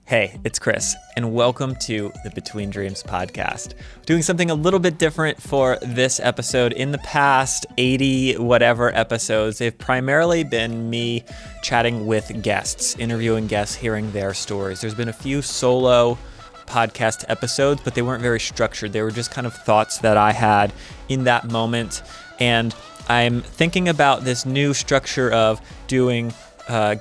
Hey, it's Chris, and welcome to the Between Dreams podcast. Doing something a little bit different for this episode. In the past 80 whatever episodes, they've primarily been me chatting with guests, interviewing guests, hearing their stories. There's been a few solo podcast episodes, but they weren't very structured. They were just kind of thoughts that I had in that moment. And I'm thinking about this new structure of doing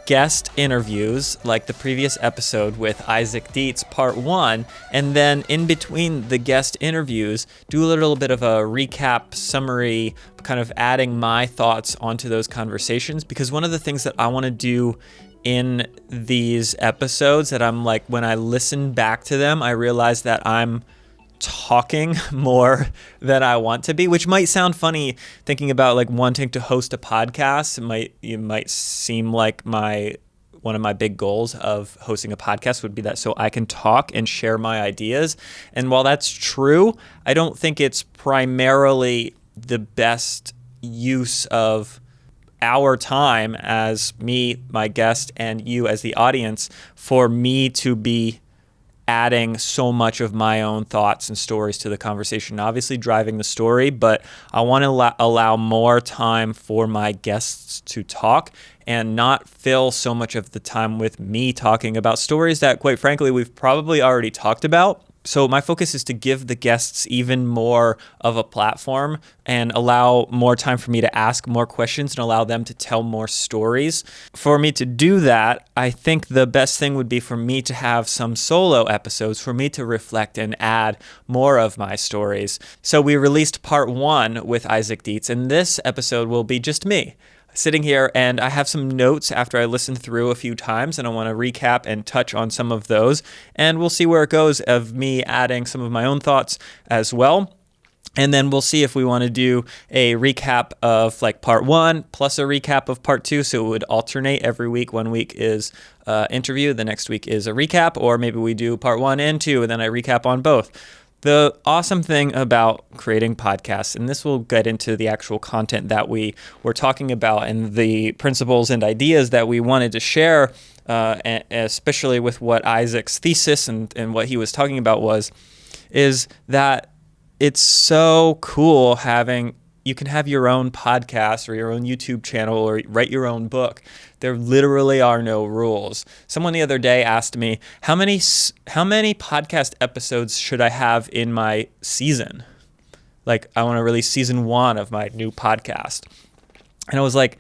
guest interviews like the previous episode with Isaac Deitz, part 1, and then in between the guest interviews, do a little bit of a recap, summary, kind of adding my thoughts onto those conversations, because one of the things that I want to do in these episodes that I'm like, when I listen back to them, I realize that I'm talking more than I want to be, which might sound funny thinking about like wanting to host a podcast. It might seem like one of my big goals of hosting a podcast would be that so I can talk and share my ideas. And while that's true, I don't think it's primarily the best use of our time as me, my guest, and you as the audience for me to be adding so much of my own thoughts and stories to the conversation, obviously driving the story, but I want to allow more time for my guests to talk and not fill so much of the time with me talking about stories that, quite frankly, we've probably already talked about. So my focus is to give the guests even more of a platform and allow more time for me to ask more questions and allow them to tell more stories. For me to do that, I think the best thing would be for me to have some solo episodes for me to reflect and add more of my stories. So we released part 1 with Isaac Deitz, and this episode will be just me sitting here, and I have some notes after I listened through a few times, and I want to recap and touch on some of those, and we'll see where it goes of me adding some of my own thoughts as well. And then we'll see if we want to do a recap of like part 1 plus a recap of part 2, so it would alternate every week. 1 week is interview, the next week is a recap, or maybe we do part 1 and 2, and then I recap on both. The awesome thing about creating podcasts, and this will get into the actual content that we were talking about and the principles and ideas that we wanted to share, especially with what Isaac's thesis and what he was talking about is that it's so cool you can have your own podcast or your own YouTube channel or write your own book. There literally are no rules. Someone the other day asked me, how many podcast episodes should I have in my season? Like, I want to release season 1 of my new podcast. And I was like,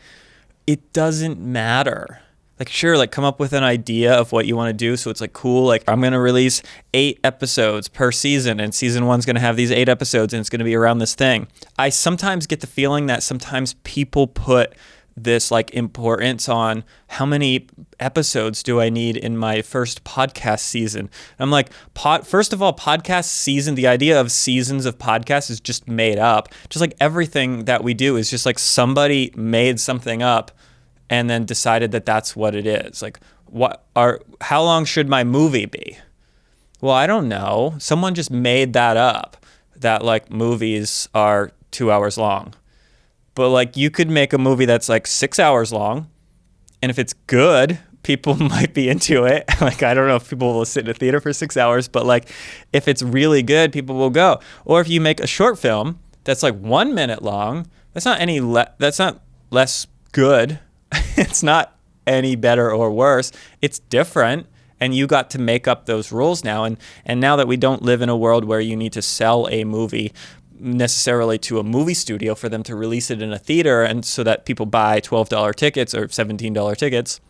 it doesn't matter. Like, sure, like come up with an idea of what you want to do. So it's like, cool, like I'm going to release 8 episodes per season, and season 1's going to have these 8 episodes, and it's going to be around this thing. I sometimes get the feeling that sometimes people put this like importance on how many episodes do I need in my first podcast season. I'm like, first of all, podcast season, the idea of seasons of podcasts is just made up. Just like everything that we do is just like somebody made something up and then decided that that's what it is. Like, how long should my movie be? Well, I don't know. Someone just made that up, that like movies are 2 hours long. But like you could make a movie that's like 6 hours long, and if it's good, people might be into it. Like, I don't know if people will sit in a theater for 6 hours, but like if it's really good, people will go. Or if you make a short film that's like 1 minute long, that's not less good. It's not any better or worse. It's different, and you got to make up those rules now. And now that we don't live in a world where you need to sell a movie necessarily to a movie studio for them to release it in a theater, and so that people buy $12 tickets or $17 tickets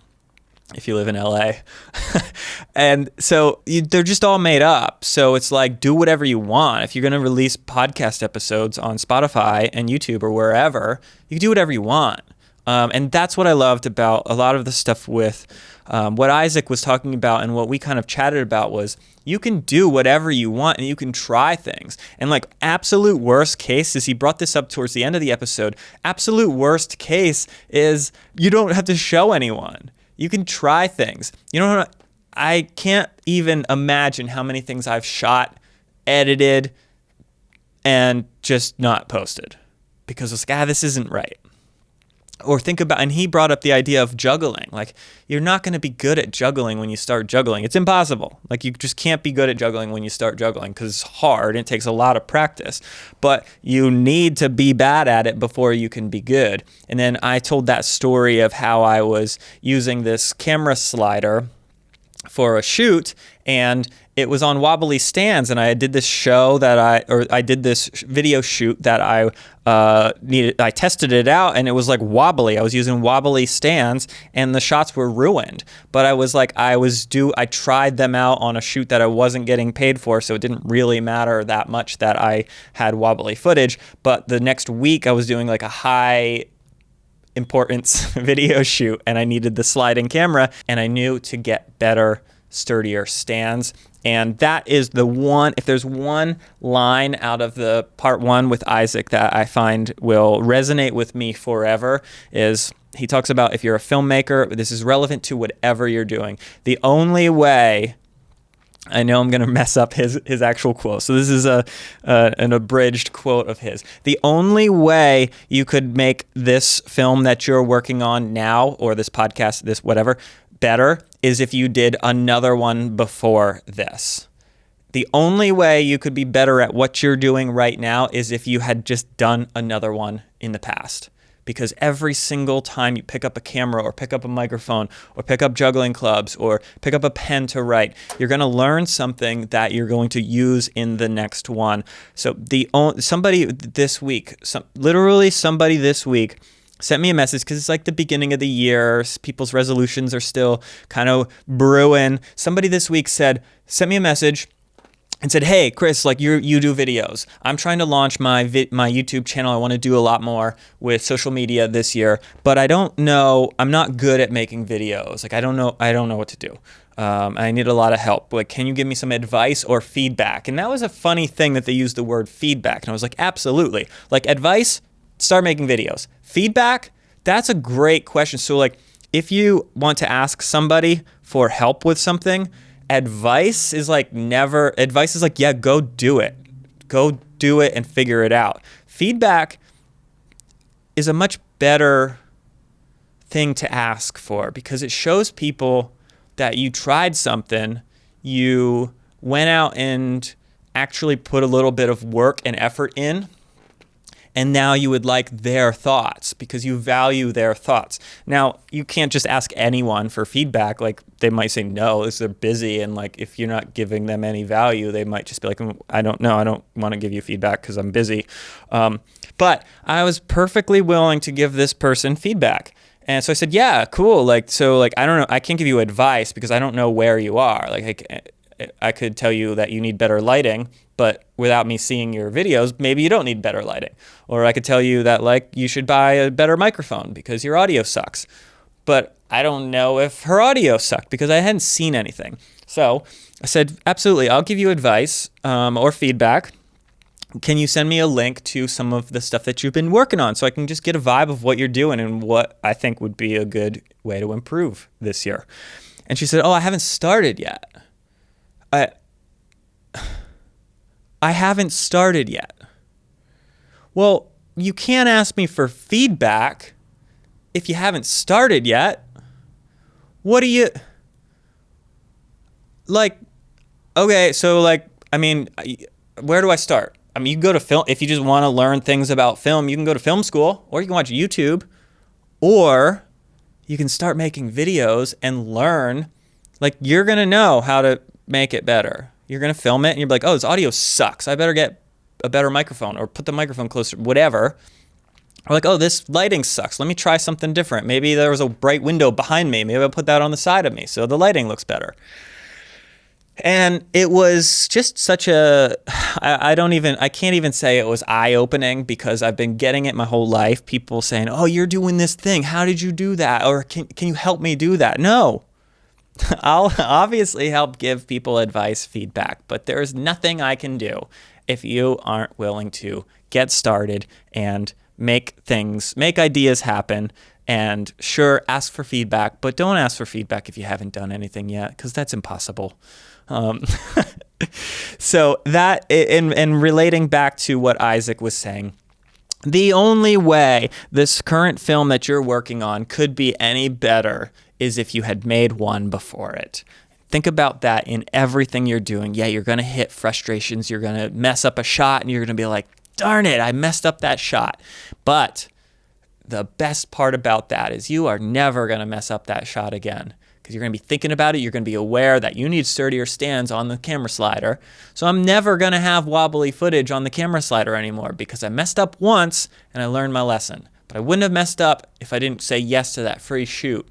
if you live in LA. And so they're just all made up. So it's like, do whatever you want. If you're going to release podcast episodes on Spotify and YouTube or wherever, you can do whatever you want. And that's what I loved about a lot of the stuff with what Isaac was talking about, and what we kind of chatted about was you can do whatever you want and you can try things. And like absolute worst case is, he brought this up towards the end of the episode, absolute worst case is you don't have to show anyone. You can try things. I can't even imagine how many things I've shot, edited, and just not posted because it's like, this isn't right. Or think about, and he brought up the idea of juggling. Like, you're not going to be good at juggling when you start juggling. It's impossible. Like, you just can't be good at juggling when you start juggling because it's hard. It takes a lot of practice. But you need to be bad at it before you can be good. And then I told that story of how I was using this camera slider for a shoot, and it was on wobbly stands, and I did this I did this video shoot that I needed. I tested it out, and it was like wobbly. I was using wobbly stands, and the shots were ruined. But I tried them out on a shoot that I wasn't getting paid for, so it didn't really matter that much that I had wobbly footage. But the next week, I was doing like a high importance video shoot, and I needed the sliding camera, and I knew to get better, sturdier stands. And that is the one, if there's one line out of the part one with Isaac that I find will resonate with me forever, is he talks about, if you're a filmmaker, this is relevant to whatever you're doing. The only way, I know I'm going to mess up his actual quote. So this is an abridged quote of his. The only way you could make this film that you're working on now, or this podcast, this whatever, better, is if you did another one before this. The only way you could be better at what you're doing right now is if you had just done another one in the past. Because every single time you pick up a camera or pick up a microphone or pick up juggling clubs or pick up a pen to write, you're going to learn something that you're going to use in the next one. So somebody this week sent me a message, because it's like the beginning of the year. People's resolutions are still kind of brewing. Somebody this week sent me a message and said, "Hey, Chris, like you do videos. I'm trying to launch my YouTube channel. I want to do a lot more with social media this year, but I don't know. I'm not good at making videos. Like I don't know what to do. I need a lot of help. Like, can you give me some advice or feedback?" And that was a funny thing that they used the word feedback. And I was like, absolutely. Like, advice, start making videos. Feedback, that's a great question. So like, if you want to ask somebody for help with something, advice is like, yeah, go do it. Go do it and figure it out. Feedback is a much better thing to ask for, because it shows people that you tried something, you went out and actually put a little bit of work and effort in, and now you would like their thoughts because you value their thoughts. Now, you can't just ask anyone for feedback. Like, they might say no, if they're busy, and like if you're not giving them any value, they might just be like, I don't know, I don't want to give you feedback because I'm busy. But I was perfectly willing to give this person feedback. And so I said, yeah, cool. I don't know, I can't give you advice because I don't know where you are. Like, I could tell you that you need better lighting, but without me seeing your videos, maybe you don't need better lighting. Or I could tell you that like you should buy a better microphone because your audio sucks. But I don't know if her audio sucked because I hadn't seen anything. So I said, absolutely, I'll give you advice or feedback. Can you send me a link to some of the stuff that you've been working on so I can just get a vibe of what you're doing and what I think would be a good way to improve this year? And she said, oh, I haven't started yet. I haven't started yet. Well, you can't ask me for feedback if you haven't started yet. What do you... Like, okay, so like, I mean, where do I start? I mean, you can go to film, if you just want to learn things about film, you can go to film school, or you can watch YouTube, or you can start making videos and learn. Like, you're going to know how to make it better. You're going to film it and you're like, oh, this audio sucks. I better get a better microphone or put the microphone closer, whatever. Or like, oh, this lighting sucks. Let me try something different. Maybe there was a bright window behind me. Maybe I'll put that on the side of me so the lighting looks better. And it was just such a, I can't even say it was eye-opening because I've been getting it my whole life. People saying, oh, you're doing this thing. How did you do that? Or can you help me do that? No. I'll obviously help give people advice, feedback, but there's nothing I can do if you aren't willing to get started and make ideas happen. And sure, ask for feedback, but don't ask for feedback if you haven't done anything yet, because that's impossible. So that, and relating back to what Isaac was saying, The only way this current film that you're working on could be any better is if you had made one before it. Think about that in everything you're doing. Yeah, you're going to hit frustrations. You're going to mess up a shot and you're going to be like, darn it, I messed up that shot. But the best part about that is you are never going to mess up that shot again, because you're going to be thinking about it. You're going to be aware that you need sturdier stands on the camera slider. So I'm never going to have wobbly footage on the camera slider anymore because I messed up once and I learned my lesson. But I wouldn't have messed up if I didn't say yes to that free shoot,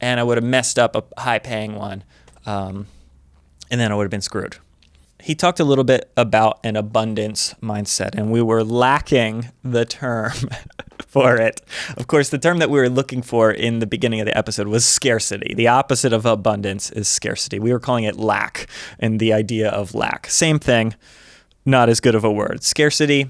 and I would have messed up a high-paying one, and then I would have been screwed. He talked a little bit about an abundance mindset, and we were lacking the term for it. Of course, the term that we were looking for in the beginning of the episode was scarcity. The opposite of abundance is scarcity. We were calling it lack, and the idea of lack. Same thing, not as good of a word. Scarcity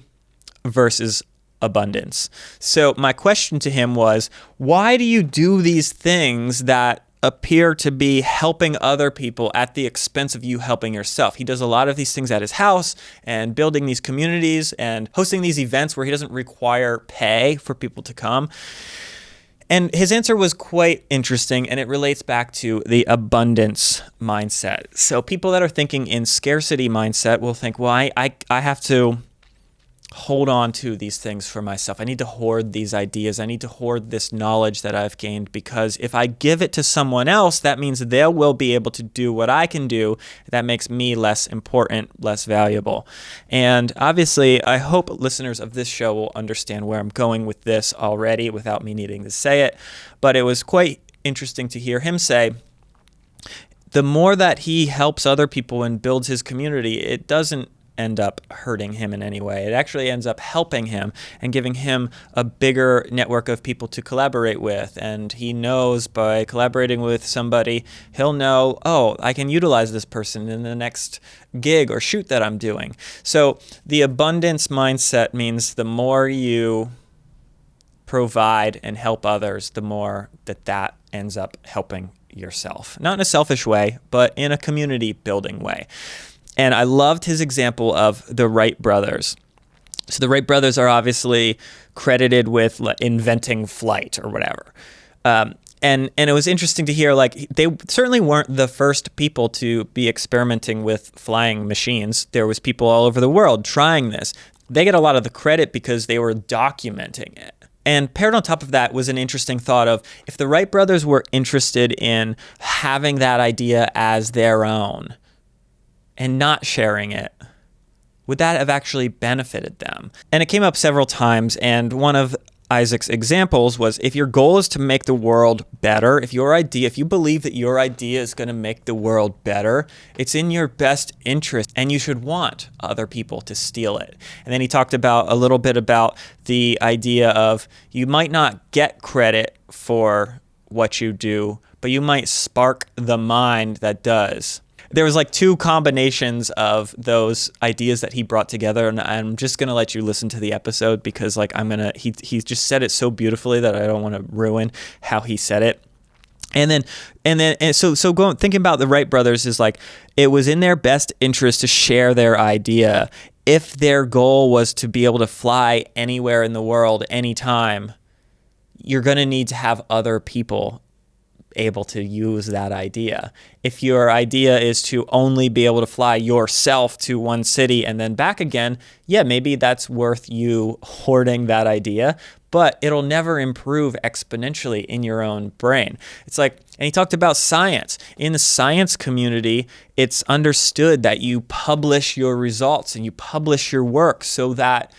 versus abundance. So my question to him was, why do you do these things that appear to be helping other people at the expense of you helping yourself? He does a lot of these things at his house and building these communities and hosting these events where he doesn't require pay for people to come. And his answer was quite interesting, and it relates back to the abundance mindset. So people that are thinking in scarcity mindset will think, well, I have to hold on to these things for myself. I need to hoard these ideas. I need to hoard this knowledge that I've gained, because if I give it to someone else, that means they will be able to do what I can do. That makes me less important, less valuable. And obviously, I hope listeners of this show will understand where I'm going with this already without me needing to say it. But it was quite interesting to hear him say, the more that he helps other people and builds his community, it doesn't end up hurting him in any way. It actually ends up helping him and giving him a bigger network of people to collaborate with. And he knows by collaborating with somebody, he'll know, oh, I can utilize this person in the next gig or shoot that I'm doing. So the abundance mindset means the more you provide and help others, the more that ends up helping yourself. Not in a selfish way, but in a community building way. And I loved his example of the Wright Brothers. So the Wright Brothers are obviously credited with inventing flight or whatever. And it was interesting to hear, like, they certainly weren't the first people to be experimenting with flying machines. There was people all over the world trying this. They get a lot of the credit because they were documenting it. And paired on top of that was an interesting thought of, if the Wright Brothers were interested in having that idea as their own and not sharing it, would that have actually benefited them? And it came up several times, and one of Isaac's examples was, if your goal is to make the world better, if you believe that your idea is going to make the world better, it's in your best interest, and you should want other people to steal it. And then he talked about a little bit about the idea of, you might not get credit for what you do, but you might spark the mind that does. There was like two combinations of those ideas that he brought together, and I'm just going to let you listen to the episode because he's just said it so beautifully that I don't want to ruin how he said it. So thinking about the Wright Brothers is like, it was in their best interest to share their idea. If their goal was to be able to fly anywhere in the world, anytime, you're going to need to have other people able to use that idea. If your idea is to only be able to fly yourself to one city and then back again, yeah, maybe that's worth you hoarding that idea, but it'll never improve exponentially in your own brain. It's like, and he talked about science. In the science community, it's understood that you publish your results and you publish your work so that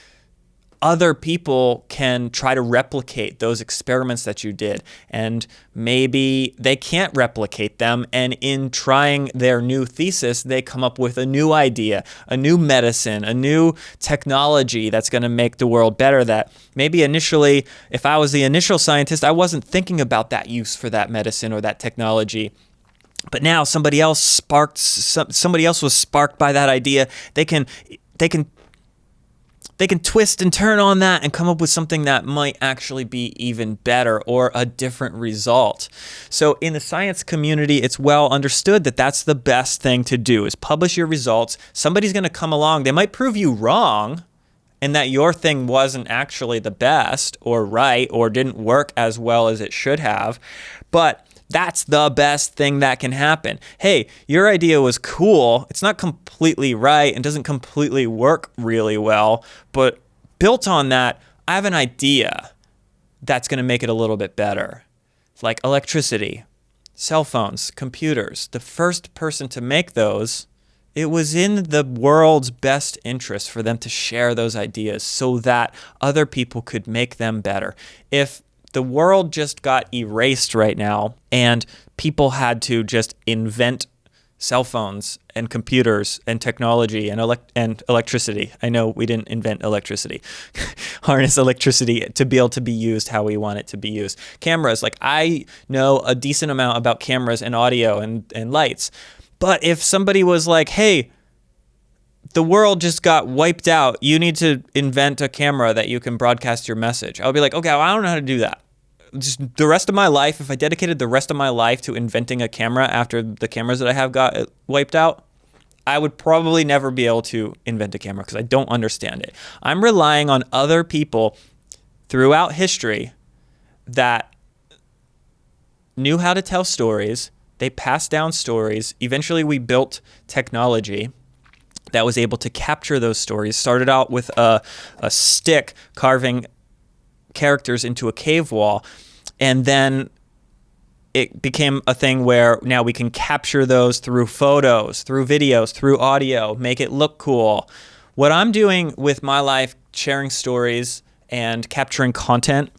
other people can try to replicate those experiments that you did, and maybe they can't replicate them, and in trying their new thesis, they come up with a new idea, a new medicine, a new technology that's going to make the world better, that maybe initially, if I was the initial scientist, I wasn't thinking about that use for that medicine or that technology. But now somebody else was sparked by that idea. They can twist and turn on that and come up with something that might actually be even better or a different result. So in the science community, it's well understood that that's the best thing to do, is publish your results. Somebody's going to come along. They might prove you wrong, and that your thing wasn't actually the best or right or didn't work as well as it should have, but that's the best thing that can happen. Hey, your idea was cool. It's not completely right and doesn't completely work really well, but built on that, I have an idea that's going to make it a little bit better. Like electricity, cell phones, computers. The first person to make those, it was in the world's best interest for them to share those ideas so that other people could make them better. If the world just got erased right now and people had to just invent cell phones and computers and technology and electricity. I know we didn't invent electricity. Harness electricity to be able to be used how we want it to be used. Cameras, like I know a decent amount about cameras and audio and lights. But if somebody was like, hey, the world just got wiped out, you need to invent a camera that you can broadcast your message. I'll be like, okay, well, I don't know how to do that. Just the rest of my life, if I dedicated the rest of my life to inventing a camera after the cameras that I have got wiped out, I would probably never be able to invent a camera because I don't understand it. I'm relying on other people throughout history that knew how to tell stories. They passed down stories. Eventually, we built technology that was able to capture those stories. Started out with a stick carving characters into a cave wall, and then it became a thing where now we can capture those through photos, through videos, through audio, make it look cool. What I'm doing with my life, sharing stories and capturing content,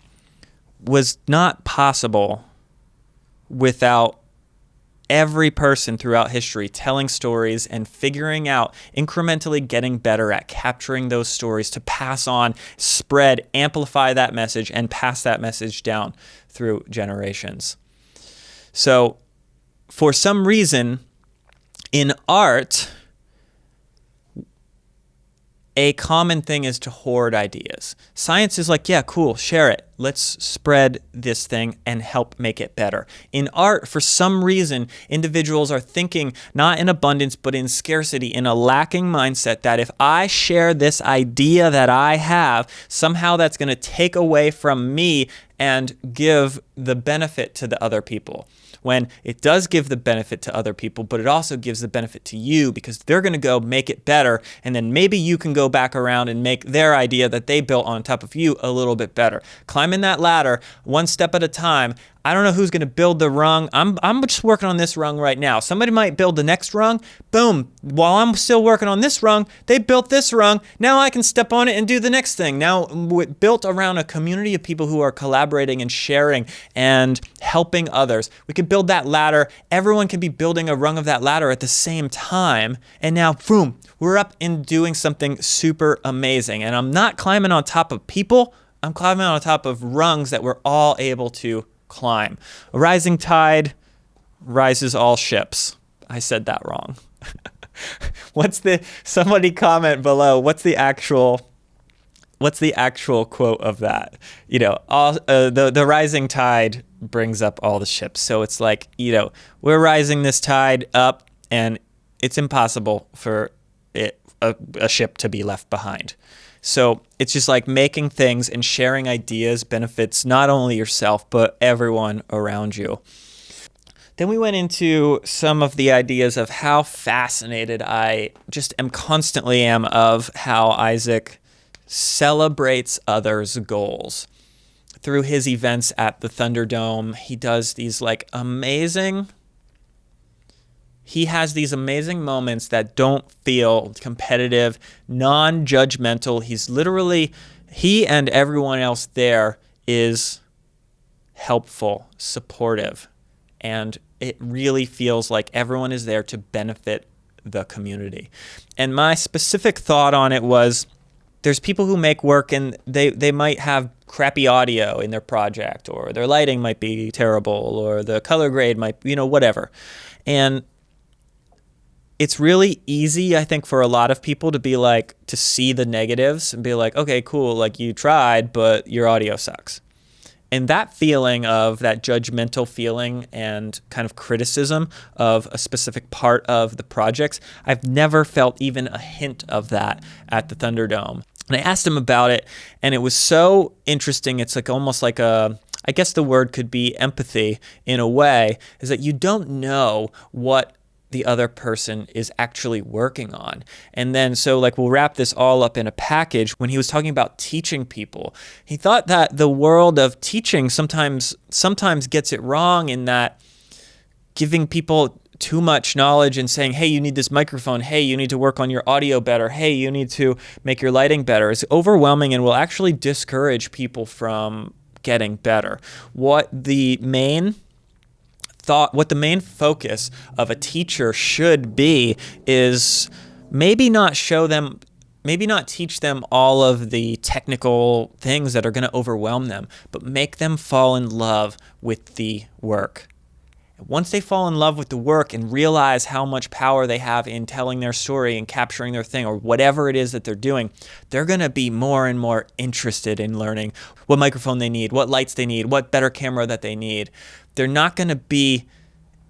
was not possible without every person throughout history telling stories and figuring out, incrementally getting better at capturing those stories to pass on, spread, amplify that message, and pass that message down through generations. So for some reason, in art, a common thing is to hoard ideas. Science is like, yeah, cool, share it. Let's spread this thing and help make it better. In art, for some reason, individuals are thinking not in abundance, but in scarcity, in a lacking mindset that if I share this idea that I have, somehow that's going to take away from me and give the benefit to the other people. When it does give the benefit to other people, but it also gives the benefit to you because they're going to go make it better, and then maybe you can go back around and make their idea that they built on top of you a little bit better. Climbing that ladder one step at a time. I don't know who's going to build the rung. I'm just working on this rung right now. Somebody might build the next rung. Boom. While I'm still working on this rung, they built this rung. Now I can step on it and do the next thing. Now built around a community of people who are collaborating and sharing and helping others. We could build that ladder. Everyone can be building a rung of that ladder at the same time. And now, boom, we're up and doing something super amazing. And I'm not climbing on top of people. I'm climbing on top of rungs that we're all able to climb. A rising tide rises all ships. I said that wrong. Somebody comment below, what's the actual quote of that? You know, the rising tide brings up all the ships. So it's like, you know, we're rising this tide up and it's impossible for a ship to be left behind. So it's just like making things and sharing ideas benefits not only yourself, but everyone around you. Then we went into some of the ideas of how fascinated I just constantly am of how Isaac celebrates others' goals. Through his events at the Thunderdome, he does these he has these amazing moments that don't feel competitive, non-judgmental. He and everyone else there is helpful, supportive, and it really feels like everyone is there to benefit the community. And my specific thought on it was, there's people who make work and they might have crappy audio in their project, or their lighting might be terrible, or the color grade might, whatever. And it's really easy, I think, for a lot of people to be like, to see the negatives and be like, okay, cool, like you tried, but your audio sucks. And that feeling of that judgmental feeling and kind of criticism of a specific part of the projects, I've never felt even a hint of that at the Thunderdome. And I asked him about it, and it was so interesting. It's like almost like I guess the word could be empathy in a way, is that you don't know what the other person is actually working on. And then so like we'll wrap this all up in a package. When he was talking about teaching people, he thought that the world of teaching sometimes gets it wrong in that giving people too much knowledge and saying, hey, you need this microphone, hey, you need to work on your audio better, hey, you need to make your lighting better, is overwhelming and will actually discourage people from getting better. What the main focus of a teacher should be is maybe not teach them all of the technical things that are going to overwhelm them, but make them fall in love with the work. Once they fall in love with the work and realize how much power they have in telling their story and capturing their thing or whatever it is that they're doing, they're going to be more and more interested in learning what microphone they need, what lights they need, what better camera that they need. They're not going to be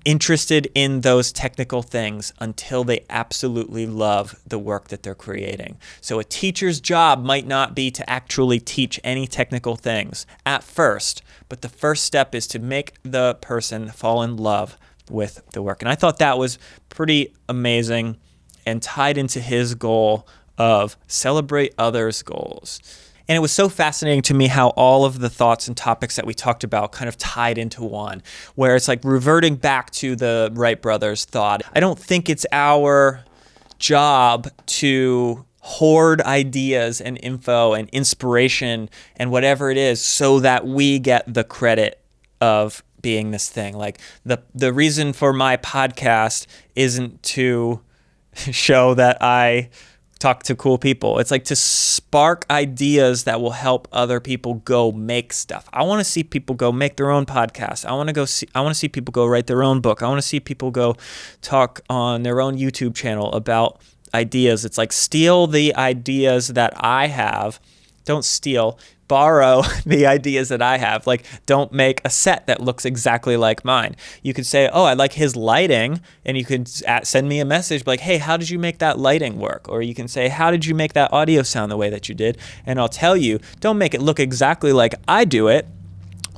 interested in those technical things until they absolutely love the work that they're creating. So a teacher's job might not be to actually teach any technical things at first, but the first step is to make the person fall in love with the work. And I thought that was pretty amazing and tied into his goal of celebrate others' goals. And it was so fascinating to me how all of the thoughts and topics that we talked about kind of tied into one, where it's like reverting back to the Wright Brothers thought. I don't think it's our job to hoard ideas and info and inspiration and whatever it is so that we get the credit of being this thing. Like the reason for my podcast isn't to show that I talk to cool people. It's like to spark ideas that will help other people go make stuff. I want to see people go make their own podcast. I want to see people go write their own book. I want to see people go talk on their own YouTube channel about ideas. It's like steal the ideas that I have. Don't steal. Borrow the ideas that I have. Like, don't make a set that looks exactly like mine. You could say, oh, I like his lighting, and you could send me a message like, hey, how did you make that lighting work? Or you can say, how did you make that audio sound the way that you did? And I'll tell you, don't make it look exactly like I do it,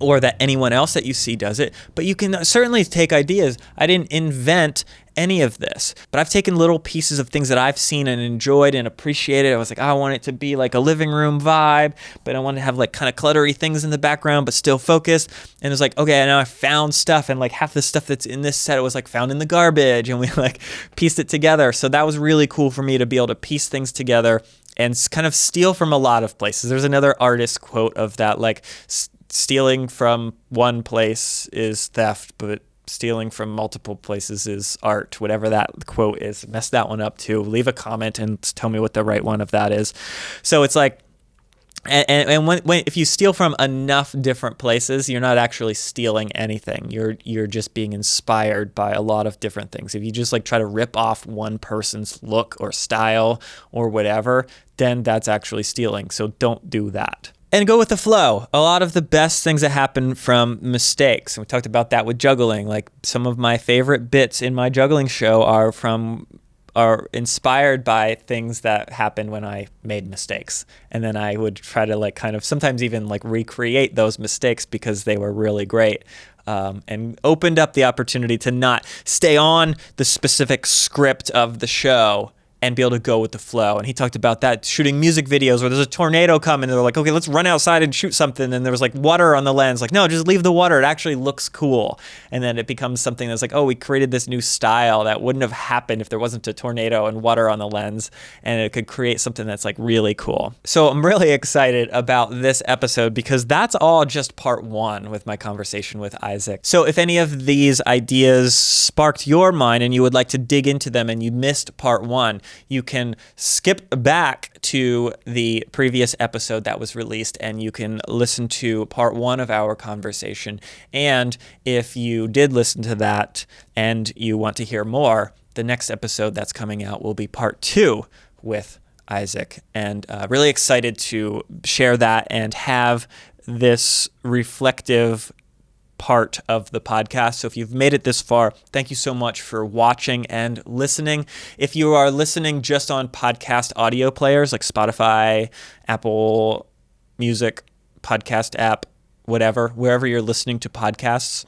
or that anyone else that you see does it, but you can certainly take ideas. I didn't invent any of this, but I've taken little pieces of things that I've seen and enjoyed and appreciated. I was like, I want it to be like a living room vibe, but I want to have like kind of cluttery things in the background, but still focused. And it's like, okay, now I found stuff, and like half the stuff that's in this set, it was like found in the garbage, and we like pieced it together. So that was really cool for me to be able to piece things together and kind of steal from a lot of places. There's another artist quote of that, like, stealing from one place is theft, but stealing from multiple places is art, whatever that quote is. Mess that one up too. Leave a comment and tell me what the right one of that is. So it's like, and when if you steal from enough different places, you're not actually stealing anything. You're just being inspired by a lot of different things. If you just like try to rip off one person's look or style or whatever, then that's actually stealing. So don't do that. And go with the flow. A lot of the best things that happen from mistakes. And we talked about that with juggling. Like, some of my favorite bits in my juggling show are inspired by things that happened when I made mistakes. And then I would try to like kind of sometimes even like recreate those mistakes because they were really great. And opened up the opportunity to not stay on the specific script of the show and be able to go with the flow. And he talked about that, shooting music videos where there's a tornado coming, and they're like, okay, let's run outside and shoot something. And there was like water on the lens. Like, no, just leave the water. It actually looks cool. And then it becomes something that's like, oh, we created this new style that wouldn't have happened if there wasn't a tornado and water on the lens. And it could create something that's like really cool. So I'm really excited about this episode because that's all just part one with my conversation with Isaac. So if any of these ideas sparked your mind and you would like to dig into them and you missed part one, you can skip back to the previous episode that was released and you can listen to part one of our conversation. And if you did listen to that and you want to hear more, the next episode that's coming out will be part two with Isaac. And really excited to share that and have this reflective part of the podcast. So if you've made it this far, thank you so much for watching and listening. If you are listening just on podcast audio players like Spotify, Apple Music, podcast app, whatever, wherever you're listening to podcasts,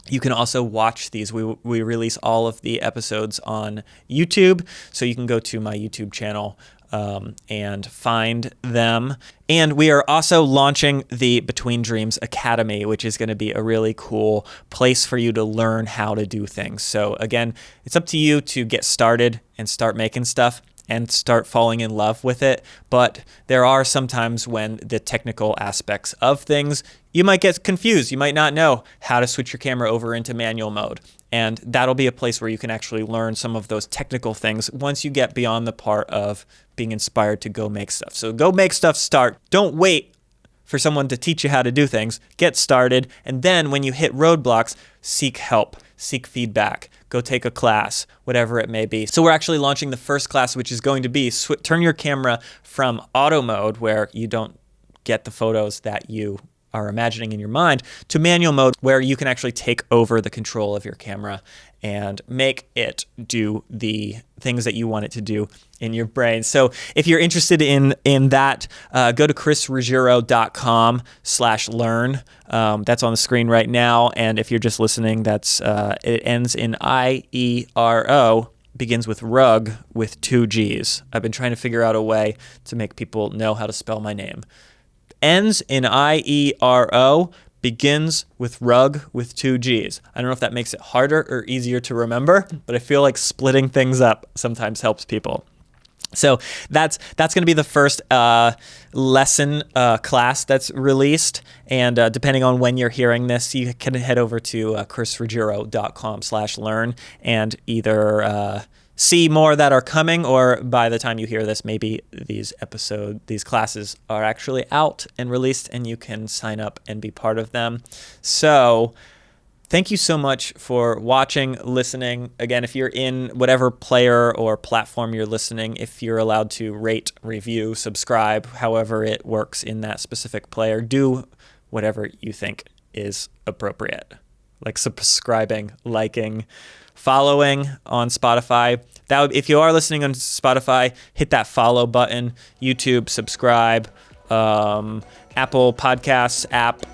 you can also watch these. We release all of the episodes on YouTube, so you can go to my YouTube channel and find them. And we are also launching the Between Dreams Academy, which is going to be a really cool place for you to learn how to do things. So again, it's up to you to get started and start making stuff and start falling in love with it. But there are some times when the technical aspects of things, you might get confused. You might not know how to switch your camera over into manual mode. And that'll be a place where you can actually learn some of those technical things once you get beyond the part of being inspired to go make stuff. So go make stuff, start. Don't wait for someone to teach you how to do things. Get started. And then when you hit roadblocks, seek help, seek feedback, go take a class, whatever it may be. So we're actually launching the first class, which is going to be turn your camera from auto mode, where you don't get the photos that you are imagining in your mind, to manual mode, where you can actually take over the control of your camera and make it do the things that you want it to do in your brain. So if you're interested in that, go to chrisruggiero.com/learn. That's on the screen right now. And if you're just listening, that's it ends in IERO, begins with rug with 2 G's. I've been trying to figure out a way to make people know how to spell my name. Ends in IERO, begins with rug with 2 G's. I don't know if that makes it harder or easier to remember, but I feel like splitting things up sometimes helps people. So that's going to be the first lesson class that's released. And depending on when you're hearing this, you can head over to chrisruggiero.com/learn and either see more that are coming, or by the time you hear this, maybe these classes are actually out and released and you can sign up and be part of them. So thank you so much for watching, listening. Again, if you're in whatever player or platform you're listening, if you're allowed to rate, review, subscribe, however it works in that specific player, do whatever you think is appropriate. Like subscribing, liking, following on Spotify. If you are listening on Spotify, hit that follow button. YouTube, subscribe. Apple Podcasts app,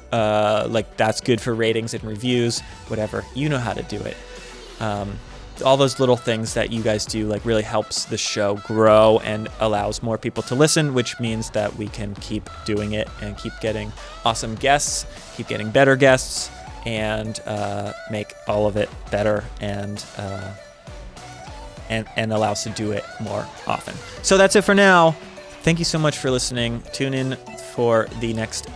that's good for ratings and reviews, whatever. You know how to do it. All those little things that you guys do really helps the show grow and allows more people to listen, which means that we can keep doing it and keep getting awesome guests, keep getting better guests, and make all of it better and allow us to do it more often. So that's it for now. Thank you so much for listening. Tune in for the next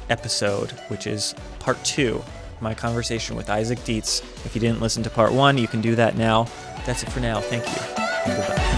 episode, which is part 2, my conversation with Isaac Deitz. If you didn't listen to part 1, you can do that now. That's it for now. Thank you. And goodbye.